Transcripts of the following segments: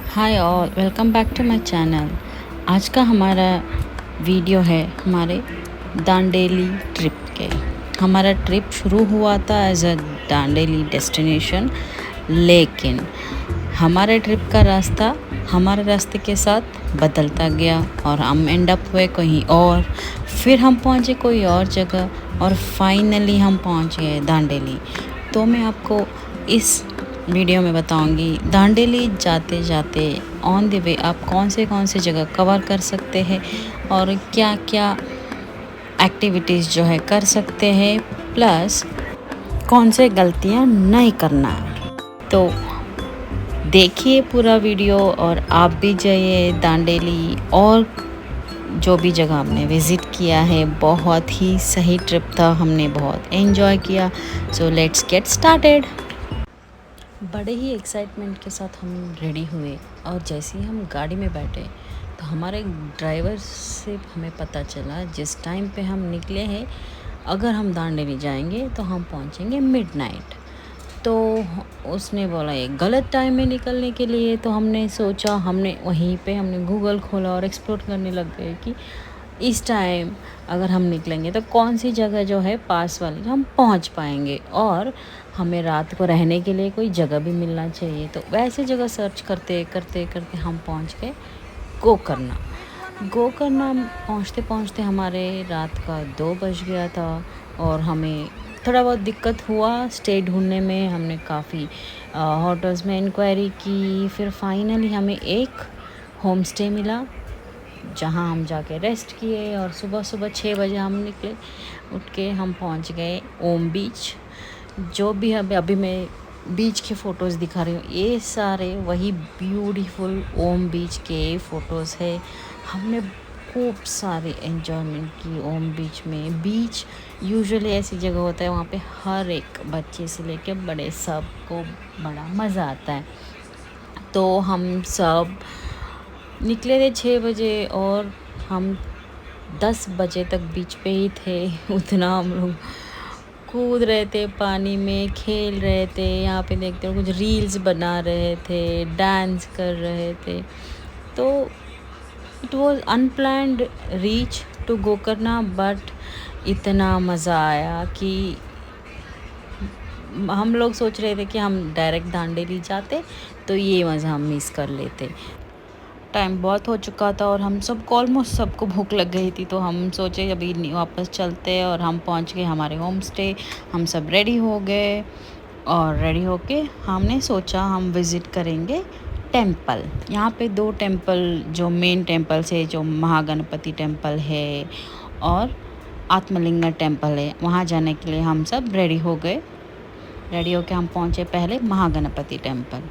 Hi all, welcome back to my channel. आज का हमारा वीडियो है हमारे दांडेली ट्रिप के। हमारा ट्रिप शुरू हुआ था एज अ दांडेली डेस्टिनेशन, लेकिन हमारे ट्रिप का रास्ता हमारे रास्ते के साथ बदलता गया और हम एंड अप हुए कहीं और। फिर हम पहुँचे कोई और जगह और फाइनली हम पहुँच गए दांडेली। तो मैं आपको इस वीडियो में बताऊंगी दांडेली जाते जाते ऑन द वे आप कौन से जगह कवर कर सकते हैं और क्या क्या एक्टिविटीज़ जो है कर सकते हैं, प्लस कौन से गलतियां नहीं करना है। तो देखिए पूरा वीडियो और आप भी जाइए दांडेली। और जो भी जगह हमने विज़िट किया है, बहुत ही सही ट्रिप था, हमने बहुत एंजॉय किया। So let's get started. बड़े ही एक्साइटमेंट के साथ हम रेडी हुए और जैसे ही हम गाड़ी में बैठे तो हमारे ड्राइवर से हमें पता चला जिस टाइम पे हम निकले हैं, अगर हम दांडेली जाएंगे तो हम पहुंचेंगे मिडनाइट। तो उसने बोला ये गलत टाइम में निकलने के लिए। तो हमने सोचा, हमने वहीं पे हमने गूगल खोला और एक्सप्लोर करने लग गए कि इस टाइम अगर हम निकलेंगे तो कौन सी जगह जो है पास वाली हम पहुंच पाएंगे और हमें रात को रहने के लिए कोई जगह भी मिलना चाहिए। तो वैसे जगह सर्च करते करते करते हम पहुंच गए गोकर्णा। गोकर्णा पहुंचते पहुंचते हमारे रात का 2 बज गया था और हमें थोड़ा बहुत दिक्कत हुआ स्टे ढूंढने में। हमने काफ़ी होटल्स में इंक्वायरी की, फिर फाइनली हमें एक होम स्टे मिला जहाँ हम जाके रेस्ट किए और सुबह सुबह 6 बजे हम निकले। उठ के हम पहुँच गए ओम बीच। जो भी अभी मैं बीच के फ़ोटोज़ दिखा रही हूँ, ये सारे वही ब्यूटीफुल ओम बीच के फ़ोटोज़ है। हमने खूब सारे एन्जॉयमेंट की ओम बीच में। बीच यूजुअली ऐसी जगह होता है वहाँ पे हर एक बच्चे से लेके बड़े सबको बड़ा मज़ा आता है। तो हम सब निकले थे 6 बजे और हम 10 बजे तक बीच पे ही थे। उतना हम लोग कूद रहे थे, पानी में खेल रहे थे। यहाँ पे देखते हो कुछ रील्स बना रहे थे, डांस कर रहे थे। तो it was unplanned reach to Gokarna, but इतना मज़ा आया कि हम लोग सोच रहे थे कि हम डायरेक्ट दांडेली जाते तो ये मज़ा हम मिस कर लेते। टाइम बहुत हो चुका था और हम सबको ऑलमोस्ट सबको भूख लग गई थी। तो हम सोचे अभी वापस चलते और हम पहुंच गए हमारे होम स्टे। हम सब रेडी हो गए और रेडी होके हमने सोचा हम विज़िट करेंगे टेंपल। यहाँ पे 2 टेंपल जो मेन टेंपल्स है, जो महागणपति टेंपल है और आत्मलिंगा टेंपल है, वहाँ जाने के लिए हम सब रेडी हो गए। रेडी होके हम पहुँचे पहले महागणपति टेंपल।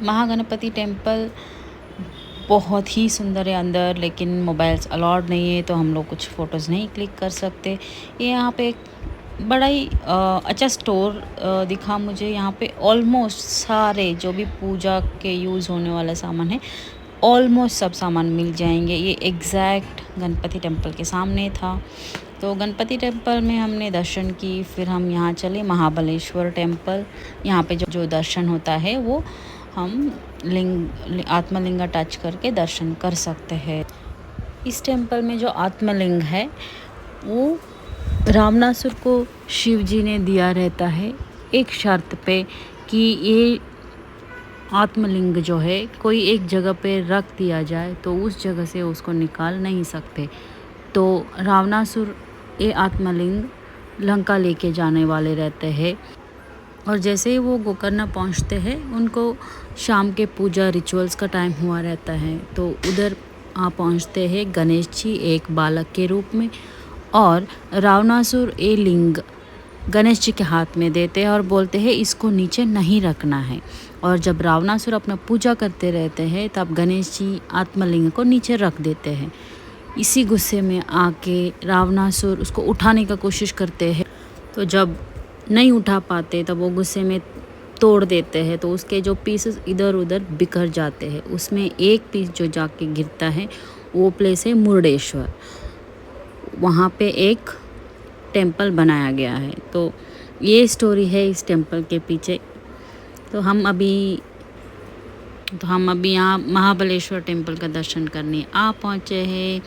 महागणपति टेंपल बहुत ही सुंदर है अंदर, लेकिन मोबाइल्स अलाउड नहीं है तो हम लोग कुछ फ़ोटोज़ नहीं क्लिक कर सकते। ये यहाँ पे एक बड़ा ही अच्छा स्टोर दिखा मुझे। यहाँ पे ऑलमोस्ट सारे जो भी पूजा के यूज़ होने वाला सामान है, ऑलमोस्ट सब सामान मिल जाएंगे। ये एग्जैक्ट गणपति टेम्पल के सामने था। तो गणपति टेम्पल में हमने दर्शन की। फिर हम यहाँ चले महाबलेश्वर टेम्पल। यहाँ पे जो दर्शन होता है वो हम आत्मलिंग टच करके दर्शन कर सकते हैं। इस टेम्पल में जो आत्मलिंग है वो रावणासुर को शिव जी ने दिया रहता है, एक शर्त पे कि ये आत्मलिंग जो है कोई एक जगह पे रख दिया जाए तो उस जगह से उसको निकाल नहीं सकते। तो रावणासुर ये आत्मलिंग लंका लेके जाने वाले रहते हैं। और जैसे ही वो गोकर्णा पहुंचते हैं, उनको शाम के पूजा रिचुअल्स का टाइम हुआ रहता है। तो उधर पहुंचते हैं गणेश जी एक बालक के रूप में और रावणासुर ए लिंग गणेश जी के हाथ में देते हैं और बोलते हैं इसको नीचे नहीं रखना है। और जब रावणासुर अपना पूजा करते रहते हैं तब गणेश जी आत्मलिंग को नीचे रख देते हैं। इसी गुस्से में आके रावणासुर उसको उठाने का कोशिश करते हैं। तो जब नहीं उठा पाते तब वो गुस्से में तोड़ देते हैं। तो उसके जो पीसेस इधर उधर बिखर जाते हैं। उसमें एक पीस जो जाके गिरता है वो प्लेस है मुर्डेश्वर। वहाँ पे एक टेंपल बनाया गया है। तो ये स्टोरी है इस टेंपल के पीछे। तो हम अभी तो हम अभी यहाँ महाबलेश्वर टेम्पल का दर्शन करने आ पहुँचे हैं।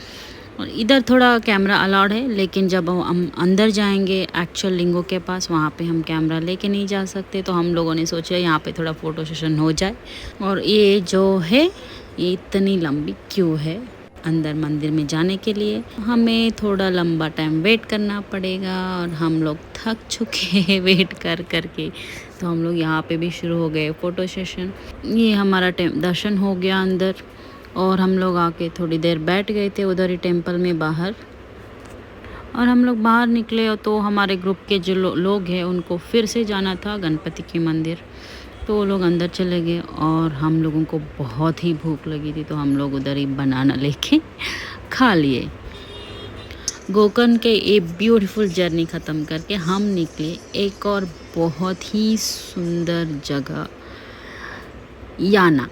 और इधर थोड़ा कैमरा अलाउड है, लेकिन जब हम अंदर जाएंगे एक्चुअल लिंगों के पास, वहाँ पे हम कैमरा लेके नहीं जा सकते। तो हम लोगों ने सोचा यहाँ पे थोड़ा फ़ोटो सेशन हो जाए। और ये जो है, ये इतनी लंबी क्यू है अंदर मंदिर में जाने के लिए, हमें थोड़ा लंबा टाइम वेट करना पड़ेगा। और हम लोग थक चुके हैं वेट कर के। तो हम लोग यहाँ पे भी शुरू हो गए फ़ोटो सेशन। ये हमारा दर्शन हो गया अंदर, और हम लोग आके थोड़ी देर बैठ गए थे उधर ही टेम्पल में बाहर। और हम लोग बाहर निकले तो हमारे ग्रुप के जो लोग हैं उनको फिर से जाना था गणपति के मंदिर, तो वो लोग अंदर चले गए। और हम लोगों को बहुत ही भूख लगी थी, तो हम लोग उधर ही बनाना लेके खा लिए। गोकर्ण के ये ब्यूटीफुल जर्नी ख़त्म करके हम निकले एक और बहुत ही सुंदर जगह, याना।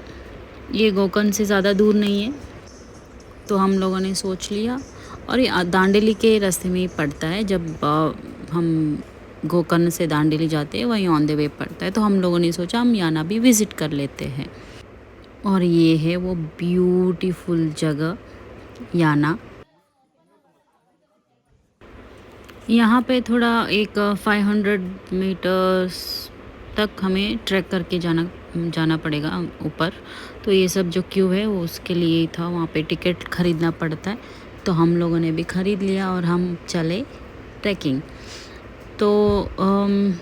ये गोकर्ण से ज़्यादा दूर नहीं है, तो हम लोगों ने सोच लिया। और ये दांडेली के रास्ते में ही पड़ता है। जब हम गोकर्ण से दांडेली जाते हैं वहीं ऑन द वे पड़ता है, तो हम लोगों ने सोचा हम याना भी विज़िट कर लेते हैं। और ये है वो ब्यूटीफुल जगह याना। यहाँ पे थोड़ा एक 500 मीटर्स तक हमें ट्रैक करके जाना पड़ेगा ऊपर। तो ये सब जो क्यू है वो उसके लिए ही था, वहाँ पे टिकट ख़रीदना पड़ता है। तो हम लोगों ने भी ख़रीद लिया और हम चले ट्रैकिंग। तो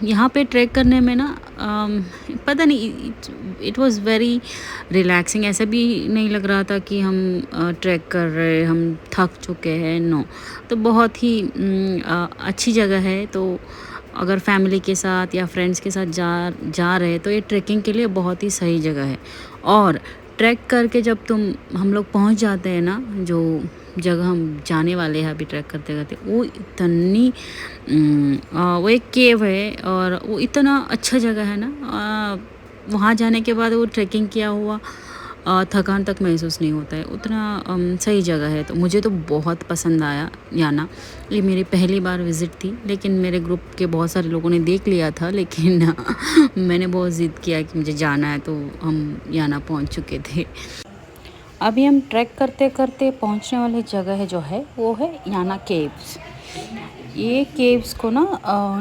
यहाँ पे ट्रैक करने में ना पता नहीं, इट वाज़ वेरी रिलैक्सिंग। ऐसा भी नहीं लग रहा था कि हम ट्रैक कर रहे, हम थक चुके हैं, नो। तो बहुत ही अच्छी जगह है। तो अगर फैमिली के साथ या फ्रेंड्स के साथ जा रहे तो ये ट्रैकिंग के लिए बहुत ही सही जगह है। और ट्रैक करके जब हम लोग पहुंच जाते हैं ना, जो जगह हम जाने वाले हैं अभी ट्रैक करते करते, वो इतनी वो एक केव है और वो इतना अच्छा जगह है ना, वहाँ जाने के बाद वो ट्रैकिंग किया हुआ थकान तक महसूस नहीं होता है, उतना सही जगह है। तो मुझे तो बहुत पसंद आया याना। ये मेरी पहली बार विज़िट थी, लेकिन मेरे ग्रुप के बहुत सारे लोगों ने देख लिया था, लेकिन मैंने बहुत ज़िद किया कि मुझे जाना है, तो हम याना पहुंच चुके थे। अभी हम ट्रैक करते करते पहुंचने वाली जगह जो है वो है याना केव्स। ये केव्स को ना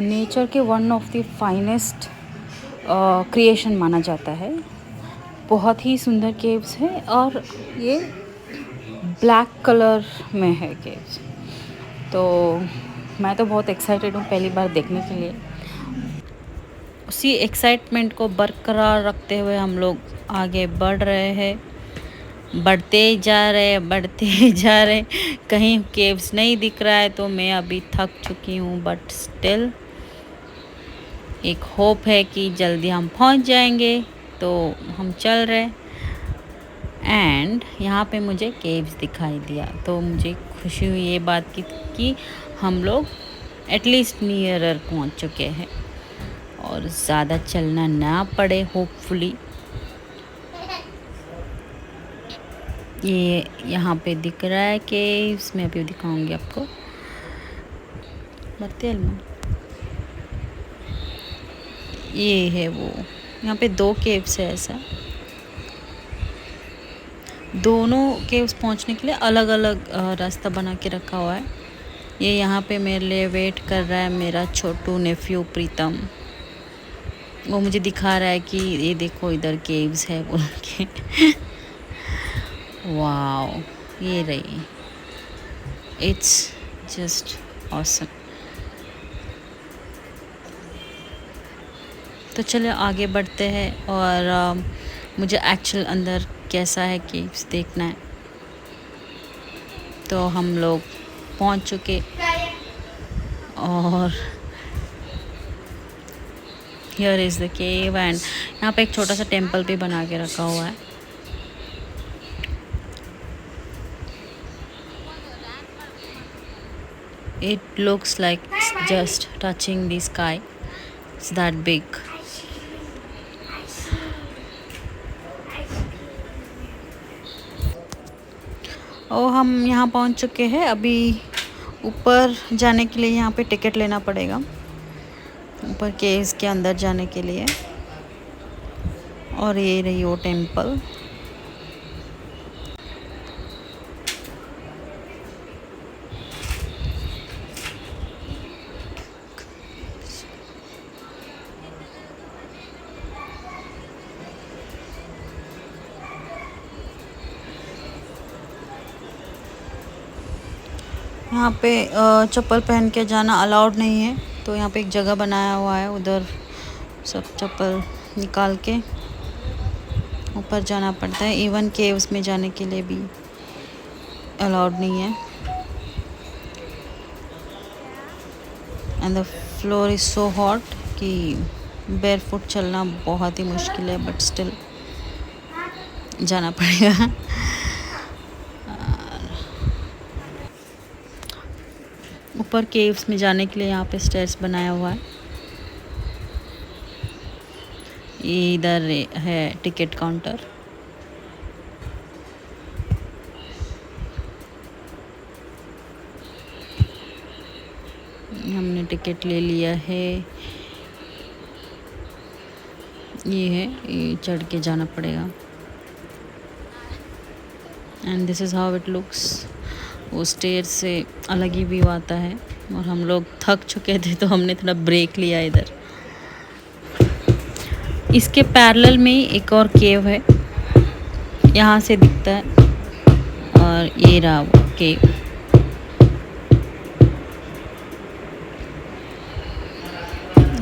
नेचर के one of the finest creation माना जाता है। बहुत ही सुंदर केव्स है और ये ब्लैक कलर में है केव्स। तो मैं तो बहुत एक्साइटेड हूँ पहली बार देखने के लिए। उसी एक्साइटमेंट को बरकरार रखते हुए हम लोग आगे बढ़ रहे हैं, बढ़ते जा रहे। कहीं केव्स नहीं दिख रहा है, तो मैं अभी थक चुकी हूँ, बट स्टिल एक होप है कि जल्दी हम पहुँच जाएंगे। तो हम चल रहे एंड यहाँ पे मुझे केव्स दिखाई दिया, तो मुझे खुशी हुई ये बात की कि हम लोग एटलीस्ट नियरर पहुँच चुके हैं और ज़्यादा चलना ना पड़े होपफुली। ये यहाँ पे दिख रहा है केव्स, मैं अभी दिखाऊंगी आपको। ये है वो, यहाँ पे 2 केव्स है। ऐसा दोनों केव्स पहुँचने के लिए अलग अलग रास्ता बना के रखा हुआ है। ये यहाँ पे मेरे लिए वेट कर रहा है मेरा छोटू नेफ्यू प्रीतम। वो मुझे दिखा रहा है कि ये देखो इधर केव्स है बोल के। वाओ, ये रही, इट्स जस्ट ऑसम। तो चलो आगे बढ़ते हैं और मुझे एक्चुअल अंदर कैसा है केव्स देखना है। तो हम लोग पहुंच चुके और here is the cave and यहाँ पे एक छोटा सा टेम्पल भी बना के रखा हुआ है। It looks like just touching the sky. It's that big. और हम यहाँ पहुँच चुके हैं। अभी ऊपर जाने के लिए यहाँ पे टिकट लेना पड़ेगा, ऊपर केव्स के अंदर जाने के लिए। और ये रही वो टेम्पल। यहाँ पे चप्पल पहन के जाना अलाउड नहीं है, तो यहाँ पे एक जगह बनाया हुआ है, उधर सब चप्पल निकाल के ऊपर जाना पड़ता है। इवन केव्स में जाने के लिए भी अलाउड नहीं है। And the floor is so hot कि बेयरफुट चलना बहुत ही मुश्किल है, बट स्टिल जाना पड़ेगा। ऊपर केव्स में जाने के लिए यहाँ पे स्टेयर्स बनाया हुआ है। इधर है टिकट काउंटर। हमने टिकट ले लिया है। ये है, ये चढ़ के जाना पड़ेगा। And this is how it looks. वो स्टेयर से अलग ही व्यू आता है, और हम लोग थक चुके थे तो हमने थोड़ा ब्रेक लिया इधर। इसके पैरेलल में एक और केव है, यहाँ से दिखता है, और ये रहा वो केव।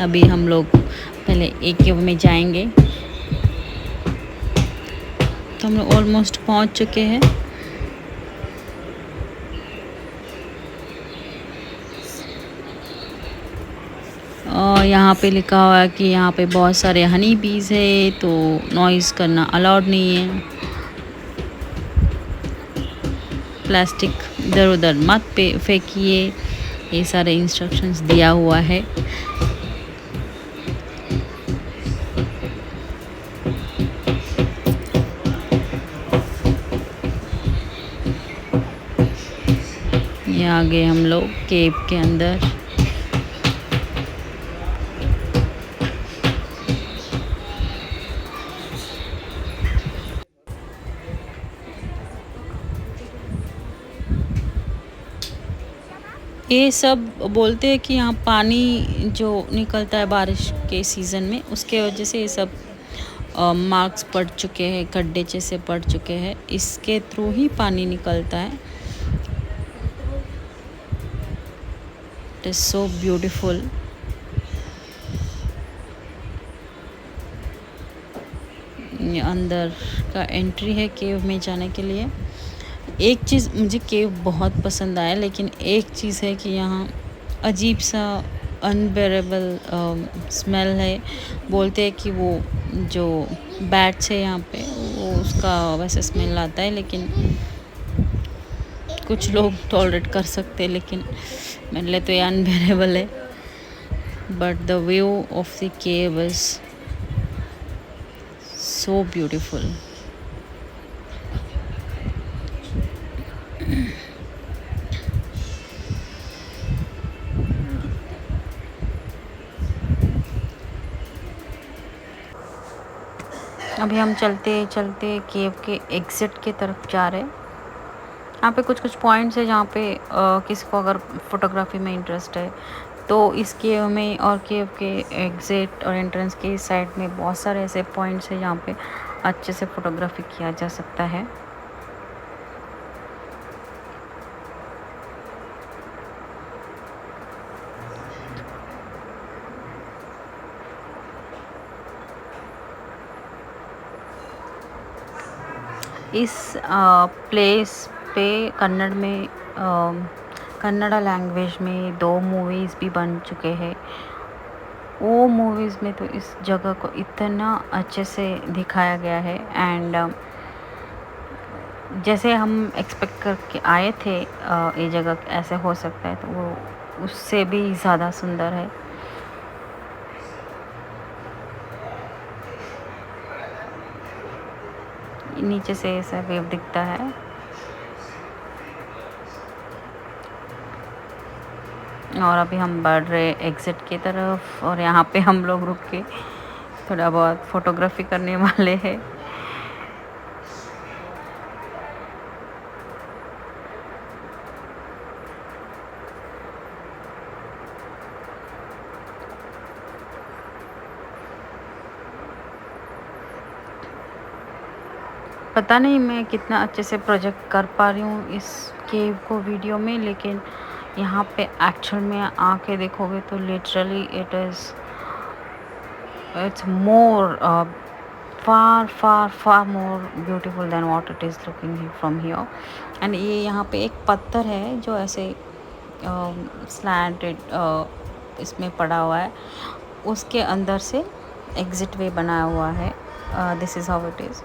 अभी हम लोग पहले एक केव में जाएंगे। तो हम लोग ऑलमोस्ट पहुँच चुके हैं। और यहाँ पे लिखा हुआ है कि यहाँ पे बहुत सारे हनी बीज है, तो नॉइज़ करना अलाउड नहीं है। प्लास्टिक इधर उधर मत फेंकिए, ये सारे इंस्ट्रक्शंस दिया हुआ है। ये आ गए हम लोग केव के अंदर। ये सब बोलते हैं कि यहाँ पानी जो निकलता है बारिश के सीज़न में, उसके वजह से ये सब मार्क्स पड़ चुके हैं, गड्ढे जैसे पड़ चुके हैं। इसके थ्रू ही पानी निकलता है। It is so beautiful. ये अंदर का एंट्री है केव में जाने के लिए। एक चीज़ मुझे केव बहुत पसंद आया, लेकिन एक चीज़ है कि यहाँ अजीब सा अनबेरेबल स्मेल है। बोलते हैं कि वो जो बैट्स है यहाँ पे, वो उसका वैसे स्मेल आता है, लेकिन कुछ लोग टॉलरेट कर सकते हैं, लेकिन मेरे लिए तो ये अनबेरेबल है। But the view of the cave is so beautiful. अभी हम चलते चलते केव के एग्ज़िट की तरफ जा रहे हैं। यहाँ पे कुछ कुछ पॉइंट्स है जहाँ पे किसी को अगर फोटोग्राफी में इंटरेस्ट है, तो इस केव में और केव के एग्ज़िट और एंट्रेंस के साइड में बहुत सारे ऐसे पॉइंट्स है जहाँ पे अच्छे से फ़ोटोग्राफी किया जा सकता है। इस प्लेस पे कन्नड़ में कन्नड़ा लैंग्वेज में 2 मूवीज़ भी बन चुके हैं। वो मूवीज़ में तो इस जगह को इतना अच्छे से दिखाया गया है। एंड जैसे हम एक्सपेक्ट करके आए थे ये जगह ऐसे हो सकता है, तो वो उससे भी ज़्यादा सुंदर है। नीचे से ऐसा वेव दिखता है। और अभी हम बढ़ रहे एग्ज़िट की तरफ, और यहाँ पे हम लोग रुक के थोड़ा बहुत फ़ोटोग्राफी करने वाले हैं। पता नहीं मैं कितना अच्छे से प्रोजेक्ट कर पा रही हूँ इस केव को वीडियो में, लेकिन यहाँ पे एक्चुअल में आके देखोगे तो literally it's more far more beautiful than what it is looking from here. And ये यहाँ पे एक पत्थर है जो ऐसे slanted इसमें पड़ा हुआ है, उसके अंदर से एग्जिट वे बनाया हुआ है. This is how it is.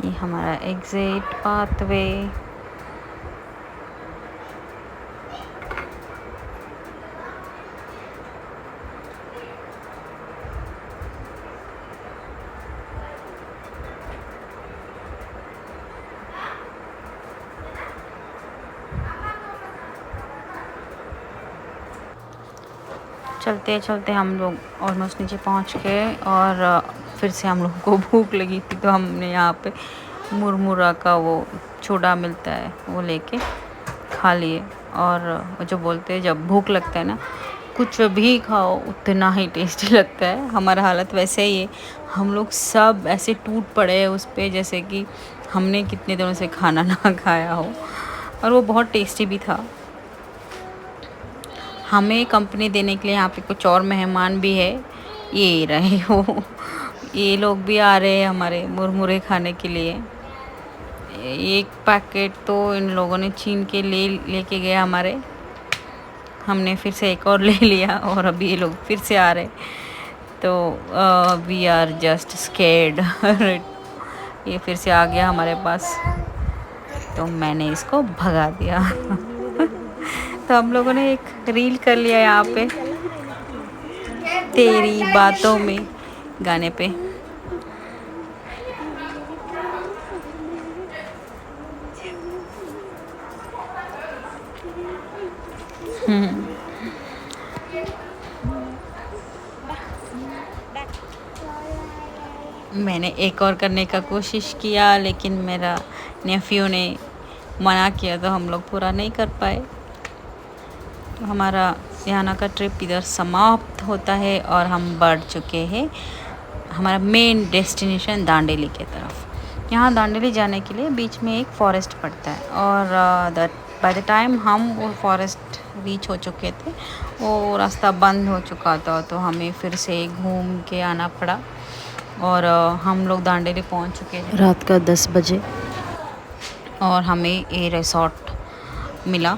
ये हमारा एग्जिट पाथवे. चलते चलते हम लोग ऑलमोस्ट नीचे पहुंच गए, और फिर से हम लोगों को भूख लगी थी, तो हमने यहाँ पे मुरमुरा का वो छोड़ा मिलता है वो लेके खा लिए. और वो जो बोलते हैं जब भूख लगता है ना, कुछ भी खाओ उतना ही टेस्टी लगता है. हमारा हालत वैसे ही है, हम लोग सब ऐसे टूट पड़े हैं उस पर जैसे कि हमने कितने दिनों से खाना ना खाया हो. और वो बहुत टेस्टी भी था. हमें कंपनी देने के लिए यहाँ पे कुछ और मेहमान भी है. ये रहे हो, ये लोग भी आ रहे हैं हमारे मुरमुरे खाने के लिए. एक पैकेट तो इन लोगों ने छीन के लेके गए हमारे. हमने फिर से एक और ले लिया, और अभी ये लोग फिर से आ रहे. तो वी आर जस्ट स्केर्ड. ये फिर से आ गया हमारे पास, तो मैंने इसको भगा दिया. तो हम लोगों ने एक रील कर लिया यहाँ पे, तेरी बातों में गाने पे. मैंने एक और करने का कोशिश किया, लेकिन मेरा नेफ्यू ने मना किया, तो हम लोग पूरा नहीं कर पाए. तो हमारा यहाँ का ट्रिप इधर समाप्त होता है, और हम बढ़ चुके हैं हमारा मेन डेस्टिनेशन दांडेली के तरफ. यहाँ दांडेली जाने के लिए बीच में एक फॉरेस्ट पड़ता है, और बाय द टाइम हम वो फॉरेस्ट रीच हो चुके थे, वो रास्ता बंद हो चुका था, तो हमें फिर से घूम के आना पड़ा. और हम लोग दांडेली पहुँच चुके थे रात का 10 बजे, और हमें ये रिसोर्ट मिला.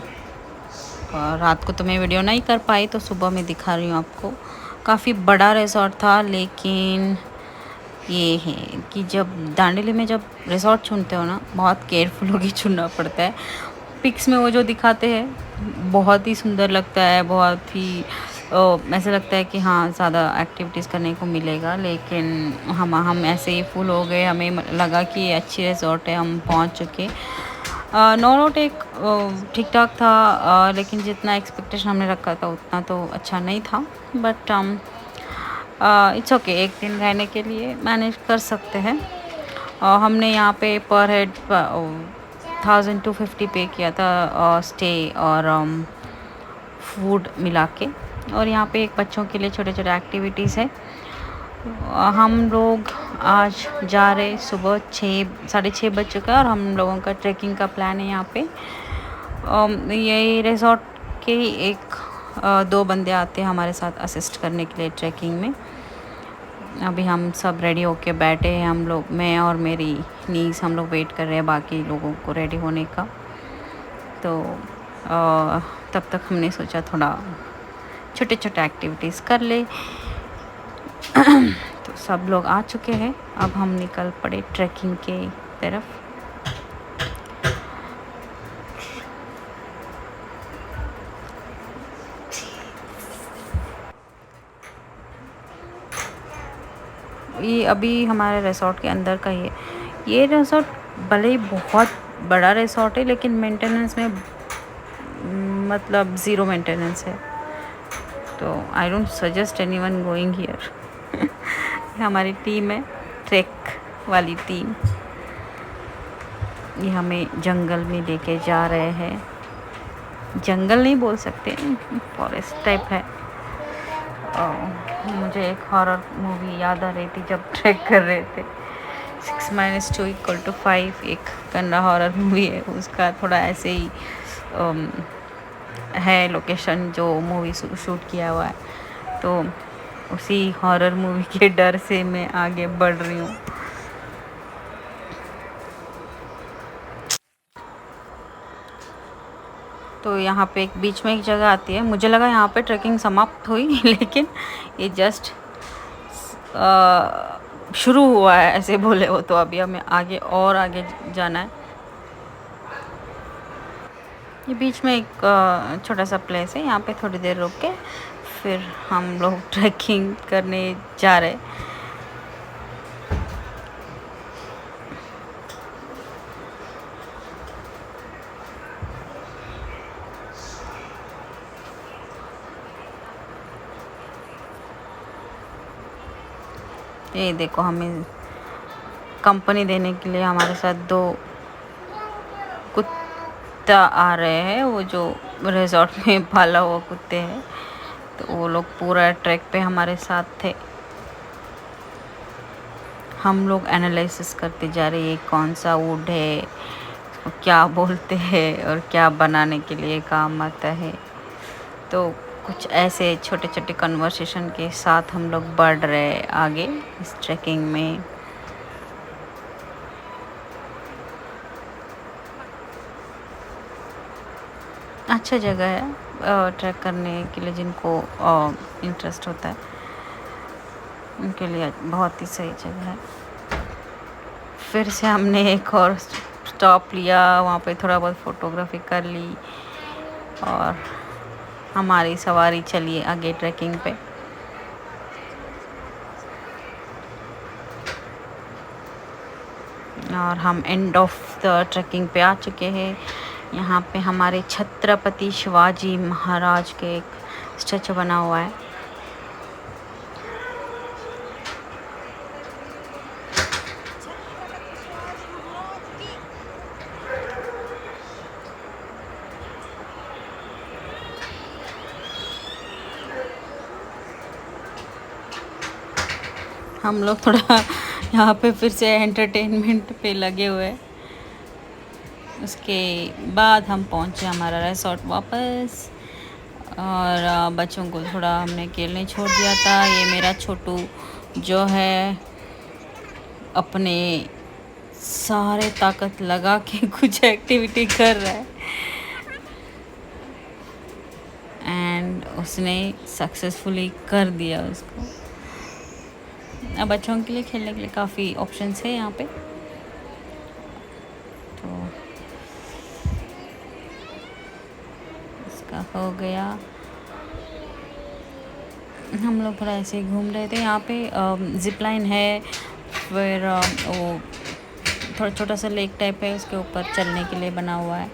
रात को तो मैं वीडियो नहीं कर पाई, तो सुबह में दिखा रही हूँ आपको. काफ़ी बड़ा रिसोर्ट था, लेकिन ये है कि जब दांडेली में जब रिसोर्ट चुनते हो ना, बहुत केयरफुल होकर चुनना पड़ता है. पिक्स में वो जो दिखाते हैं बहुत ही सुंदर लगता है, बहुत ही ऐसा लगता है कि हाँ ज़्यादा एक्टिविटीज़ करने को मिलेगा, लेकिन हम ऐसे ही फुल हो गए. हमें लगा कि ये अच्छी रिसोर्ट है. हम पहुँच चुके. नॉट एक ठीक ठाक था, लेकिन जितना एक्सपेक्टेशन हमने रखा था उतना तो अच्छा नहीं था. बट इट्स ओके, एक दिन रहने के लिए मैनेज कर सकते हैं. हमने यहाँ पे पर हेड 1250 पे किया था स्टे और फूड मिला के. और यहाँ पे एक बच्चों के लिए छोटे छोटे एक्टिविटीज़ है. हम लोग आज जा रहे, सुबह 6-6:30 बज चुका है, और हम लोगों का ट्रैकिंग का प्लान है यहाँ पे. ये रिसोर्ट के एक 2 बंदे आते हैं हमारे साथ असिस्ट करने के लिए ट्रैकिंग में. अभी हम सब रेडी होके बैठे हैं, हम लोग, मैं और मेरी नीस, हम लोग वेट कर रहे हैं बाकी लोगों को रेडी होने का. तो तब तक हमने सोचा थोड़ा छोटे छोटे एक्टिविटीज़ कर ले. तो सब लोग आ चुके हैं, अब हम निकल पड़े ट्रैकिंग के तरफ. ये अभी हमारे रिसोर्ट के अंदर का ये रिसोर्ट भले ही बहुत बड़ा रिसोर्ट है, लेकिन मेंटेनेंस में मतलब ज़ीरो मेंटेनेंस है. तो I don't suggest anyone going here. हमारी टीम है, ट्रैक वाली टीम. ये हमें जंगल में लेके जा रहे हैं। जंगल नहीं बोल सकते, फॉरेस्ट टाइप है। मुझे एक हॉरर मूवी याद आ रही थी जब ट्रैक कर रहे थे। 6 - 2 = 5 एक कन्नड़ा हॉरर मूवी है, उसका थोड़ा ऐसे ही है लोकेशन जो मूवी शूट किया हुआ है। तो उसी हॉरर मूवी के डर से मैं आगे बढ़ रही हूँ। तो यहाँ पे एक बीच में एक जगह आती है, मुझे लगा यहाँ पे ट्रैकिंग समाप्त हुई लेकिन ये जस्ट शुरू हुआ है ऐसे बोले हो। तो अभी हमें आगे और आगे जाना है। ये बीच में एक छोटा सा प्लेस है, यहाँ पे थोड़ी देर रुक के फिर हम लोग ट्रैकिंग करने जा रहे। ये देखो, हमें कंपनी देने के लिए हमारे साथ 2 कुत्ता आ रहे हैं, वो जो रिजॉर्ट में पाला हुआ कुत्ते हैं। तो वो लोग पूरा ट्रैक पे हमारे साथ थे। हम लोग एनालिसिस करते जा रहे हैं कौन सा वुड है, क्या बोलते हैं और क्या बनाने के लिए काम आता है। तो कुछ ऐसे छोटे छोटे कन्वर्सेशन के साथ हम लोग बढ़ रहे आगे इस ट्रैकिंग में। अच्छा जगह है ट्रैक करने के लिए, जिनको इंटरेस्ट होता है उनके लिए बहुत ही सही जगह है। फिर से हमने एक और स्टॉप लिया, वहाँ पे थोड़ा बहुत फ़ोटोग्राफी कर ली और हमारी सवारी चली आगे ट्रैकिंग पे। और हम एंड ऑफ द ट्रैकिंग पे आ चुके हैं। यहाँ पे हमारे छत्रपति शिवाजी महाराज के एक स्टैचू बना हुआ है। हम लोग थोड़ा यहाँ पे फिर से एंटरटेनमेंट पे लगे हुए हैं। उसके बाद हम पहुँचे हमारा रिसोर्ट वापस, और बच्चों को थोड़ा हमने खेलने छोड़ दिया था। ये मेरा छोटू जो है अपने सारे ताकत लगा के कुछ एक्टिविटी कर रहा है, एंड उसने सक्सेसफुली कर दिया उसको। अब बच्चों के लिए खेलने के लिए काफ़ी ऑप्शंस है यहाँ पे। तो इसका हो गया। हम लोग थोड़ा ऐसे घूम रहे थे। यहाँ पे जिप लाइन है, फिर वो थोड़ा छोटा सा लेक टाइप है, उसके ऊपर चलने के लिए बना हुआ है।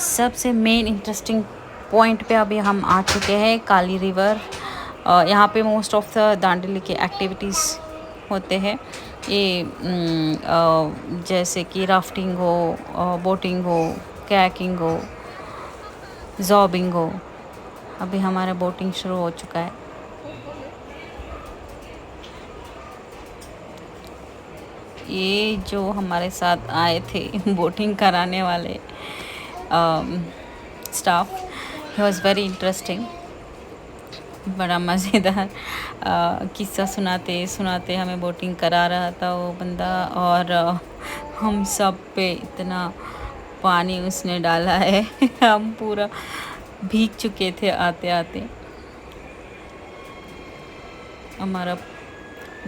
सबसे मेन इंटरेस्टिंग पॉइंट पे अभी हम आ चुके हैं, काली रिवर। यहाँ पे मोस्ट ऑफ द दांडेली के एक्टिविटीज़ होते हैं। ये जैसे कि राफ्टिंग हो, बोटिंग हो, कैकिंग हो, जॉबिंग हो। अभी हमारा बोटिंग शुरू हो चुका है। ये जो हमारे साथ आए थे बोटिंग कराने वाले staff, he was very interesting. बड़ा मज़ेदार किस्सा सुनाते सुनाते हमें बोटिंग करा रहा था वो बंदा। और हम सब पे इतना पानी उसने डाला है हम पूरा भीग चुके थे आते आते। हमारा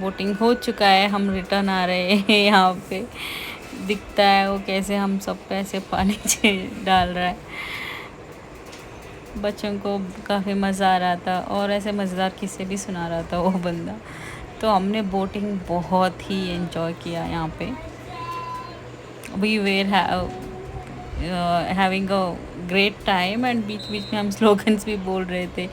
बोटिंग हो चुका है, हम रिटर्न आ रहे हैं। यहाँ पे दिखता है वो कैसे हम सब पे ऐसे पानी डाल रहा है। बच्चों को काफ़ी मज़ा आ रहा था और ऐसे मज़ेदार किस्से भी सुना रहा था वो बंदा। तो हमने बोटिंग बहुत ही एंजॉय किया यहाँ पे। We were having a great time, and बीच बीच में हम स्लोगन्स भी बोल रहे थे।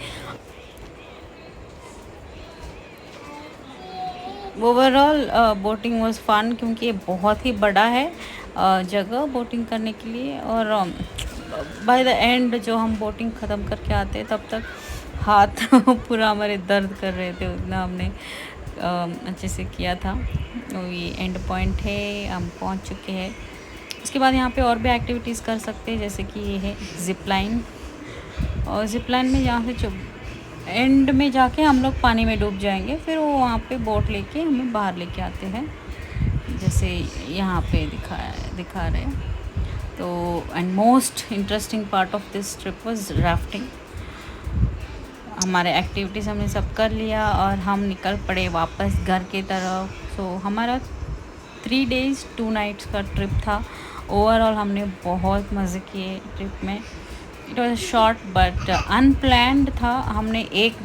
ओवरऑल बोटिंग वाज फन, क्योंकि ये बहुत ही बड़ा है जगह बोटिंग करने के लिए। और बाय द एंड जो हम बोटिंग ख़त्म करके आते तब तक हाथ पूरा हमारे दर्द कर रहे थे, उतना हमने अच्छे से किया था। तो ये एंड पॉइंट है, हम पहुंच चुके हैं। उसके बाद यहाँ पे और भी एक्टिविटीज़ कर सकते हैं, जैसे कि ये है ज़िप लाइन। और ज़िप लाइन में यहाँ से एंड में जाके हम लोग पानी में डूब जाएंगे, फिर वो वहाँ पे बोट लेके हमें बाहर लेके आते हैं, जैसे यहाँ पे दिखा रहे हैं। तो and most interesting part of this trip was rafting. हमारे एक्टिविटीज़ हमने सब कर लिया और हम निकल पड़े वापस घर की तरफ। सो हमारा 3 days 2 nights का ट्रिप था। ओवरऑल हमने बहुत मज़े किए ट्रिप में। It was short but unplanned था। हमने एक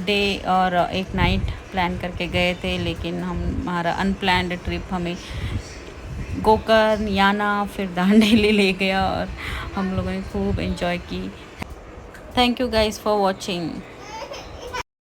डे और एक नाइट प्लान करके गए थे, लेकिन हमारा अनप्लैंड ट्रिप हमें गोकर्ण, याना, फिर दांडेली ले गया और हम लोगों ने खूब एंजॉय की। Thank you guys for watching.